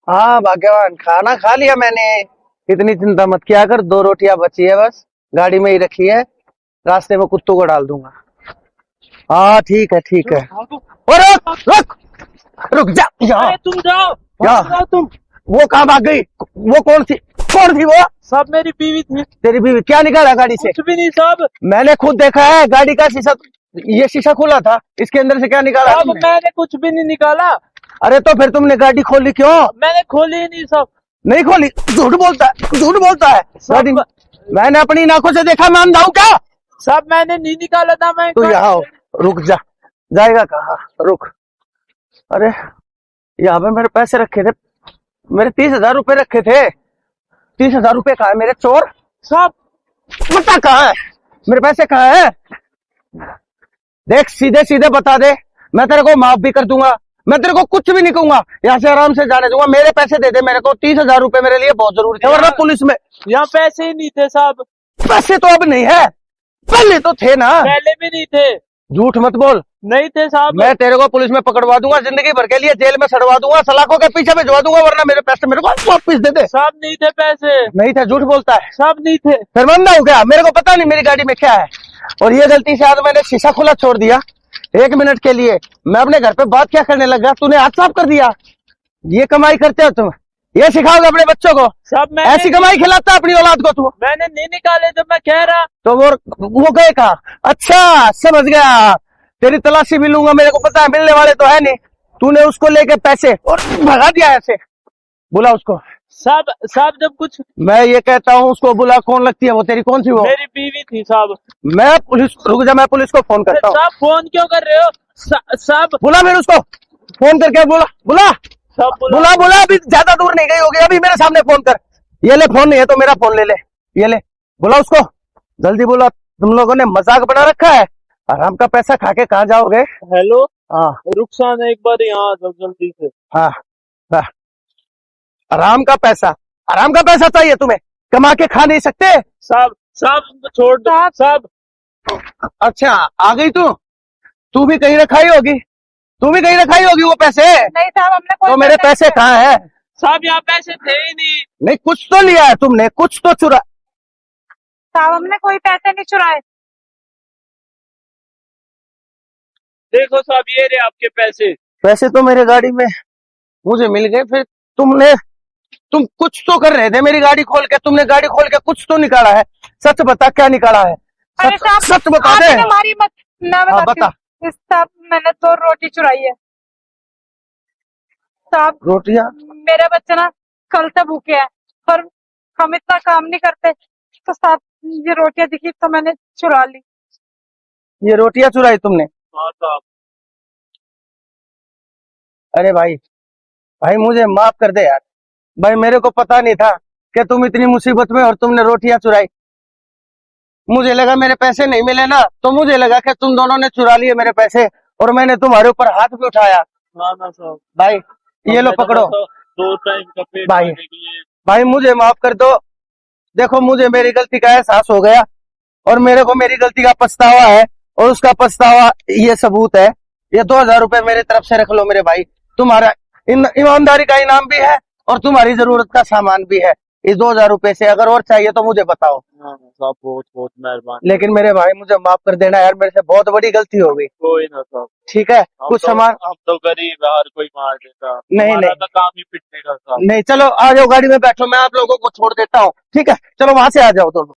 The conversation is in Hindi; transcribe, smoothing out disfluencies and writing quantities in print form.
हाँ भाग्यवान, खाना खा लिया मैंने। इतनी चिंता मत किया कर, 2 रोटियां बची है बस, गाड़ी में ही रखी है, रास्ते में कुत्तों को डाल दूंगा। हाँ ठीक है ठीक है। और रुक रुक, रुक जा यहाँ। अरे तुम जाओ, क्या? भाग जाओ तुम। वो कहाँ भाग गई? वो कौन थी वो? सब मेरी बीवी थी। तेरी बीवी? क्या निकाला गाड़ी से? कुछ भी नहीं साहब। मैंने खुद देखा है, गाड़ी का शीशा, ये शीशा खुला था, इसके अंदर से क्या निकाला साहब तुमने? मैंने कुछ भी नहीं निकाला। अरे तो फिर तुमने गाड़ी खोली क्यों? मैंने खोली ही नहीं साहब। नहीं खोली? झूठ बोलता है, झूठ बोलता है। गाड़ी मैंने अपनी आंखों से देखा, मैं अंधा हूं क्या? साहब मैंने नहीं निकाला था। मैं तू यहाँ आओ, रुक जा। जाएगा कहाँ? रुक। अरे यहाँ पे मेरे पैसे रखे थे, मेरे 30,000 रुपए रखे थे। 30,000 रुपए कहाँ है मेरे? चोर साहब बता कहाँ है मेरे पैसे? कहाँ है? देख, सीधे सीधे बता दे, मैं तेरे को माफ भी कर दूंगा, मैं तेरे को कुछ भी नहीं कहूंगा, यहाँ से आराम से जाने दूंगा। मेरे पैसे दे दे मेरे को, 30,000 रुपए मेरे लिए बहुत जरूरी थे, वरना पुलिस में। यहाँ पैसे ही नहीं थे साहब। पैसे तो अब नहीं है, पहले तो थे ना। पहले भी नहीं थे। झूठ मत बोल। नहीं थे साहब। मैं तेरे को पुलिस में पकड़वा दूंगा, जिंदगी भर के लिए जेल में सड़वा दूंगा, सलाखों के पीछे भिजवा दूंगा, वरना मेरे पैसे मेरे को वापस दे दे। साहब नहीं थे पैसे। नहीं थे? झूठ बोलता है। साहब नहीं थे। फिर मंदा हूँ क्या? मेरे को पता नहीं मेरी गाड़ी में क्या है। और ये गलती से आज मैंने शीशा खुला छोड़ दिया 1 मिनट के लिए। मैं अपने घर पे बात क्या करने लगा, तूने हाथ साफ कर दिया। ये कमाई करते हो तुम? ये सिखाओगे अपने बच्चों को? साहब ऐसी कमाई खिलाता है अपनी औलाद को तू? मैंने नहीं निकाले तो मैं कह रहा। तो वो गए कहाँ? अच्छा समझ गया, तेरी तलाशी भी लूंगा, मेरे को पता है मिलने वाले तो है नहीं। तूने उसको लेके पैसे और भगा दिया ऐसे। बुला उसको। साहब जब कुछ। मैं ये कहता हूँ उसको बुला। कौन लगती है वो तेरी? कौन थी वो? मेरी बीवी थी साहब। मैं पुलिस, रुक जा, मैं पुलिस को फोन करता हूँ। साहब फोन क्यों कर रहे हो? साहब बुला फिर उसको, फोन करके बुला बुला साहब बुला बुला। अभी ज्यादा दूर नहीं गई होगी, अभी मेरे सामने फोन कर। ये ले फोन, नहीं है तो मेरा फोन ले ले, ये ले, बुला उसको, जल्दी बुला। तुम लोगों ने मजाक बना रखा है, आराम का पैसा खा के कहाँ जाओगे? हेलो। हाँ रुखसाना एक बार यहाँ आ जाओ जल्दी से। हाँ हाँ। आराम का पैसा? आराम का पैसा चाहिए तुम्हें? कमा के खा नहीं सकते? साहब छोड़ दो साहब। अच्छा आ गई तू भी कहीं रखाई होगी, तू भी कहीं रखाई होगी वो पैसे। नहीं साहब, हमने कोई तो मेरे पैसे कहाँ है? साहब यहाँ पैसे थे ही नहीं। नहीं, कुछ तो लिया है तुमने, कुछ तो चुरा। साहब हमने कोई पैसे नहीं चुराए। देखो साहब ये रहे आपके पैसे। पैसे तो मेरे गाड़ी में मुझे मिल गए। फिर तुम कुछ तो कर रहे थे मेरी गाड़ी खोल के, तुमने गाड़ी खोल के कुछ तो निकाला है। सच बता, क्या निकाला है? अरे साहब सच बता दे। हमारी मत ना हाँ बताती बता। हूँ। साहब मैंने 2 रोटी चुराई है साहब। रोटियां? मेरे बच्चे ना कल से भूखे हैं, पर हम इतना काम नहीं करते, तो साहब ये रोटियां दिखी तो मैंने चुरा ली। ये रोटियां चुराई तुमने? हाँ साहब। अरे भाई, भाई मुझे माफ कर दे यार। भाई मेरे को पता नहीं था कि तुम इतनी मुसीबत में और तुमने रोटियां चुराई। मुझे लगा मेरे पैसे नहीं मिले ना, तो मुझे लगा कि तुम दोनों ने चुरा लिए मेरे पैसे, और मैंने तुम्हारे ऊपर हाथ भी उठाया। ना साहब। भाई ये लो पकड़ो। 2 टाइम का पेट भाई भरने के लिए। भाई मुझे माफ कर दो। देखो मुझे मेरी गलती का एहसास हो गया, और मेरे को मेरी गलती का पछतावा है, और उसका पछतावा ये सबूत है। ये 2,000 रुपए मेरे तरफ से रख लो मेरे भाई, तुम्हारा ईमानदारी का इनाम भी है, और तुम्हारी जरूरत का सामान भी है। इस 2,000 रुपए से अगर और चाहिए तो मुझे बताओ। हाँ साहब बहुत बहुत मेहरबानी। लेकिन मेरे भाई मुझे माफ कर देना यार, मेरे से बहुत बड़ी गलती हो गई। कोई ना साहब। ठीक है, कुछ सामान। हम तो गरीब है, हर कोई मार देता। नहीं, हमारा नहीं। तो काम ही पिटने का साहब। नहीं, चलो आ जाओ गाड़ी में बैठो, मैं आप लोगों को छोड़ देता हूँ। ठीक है, चलो वहां से आ जाओ दोनों।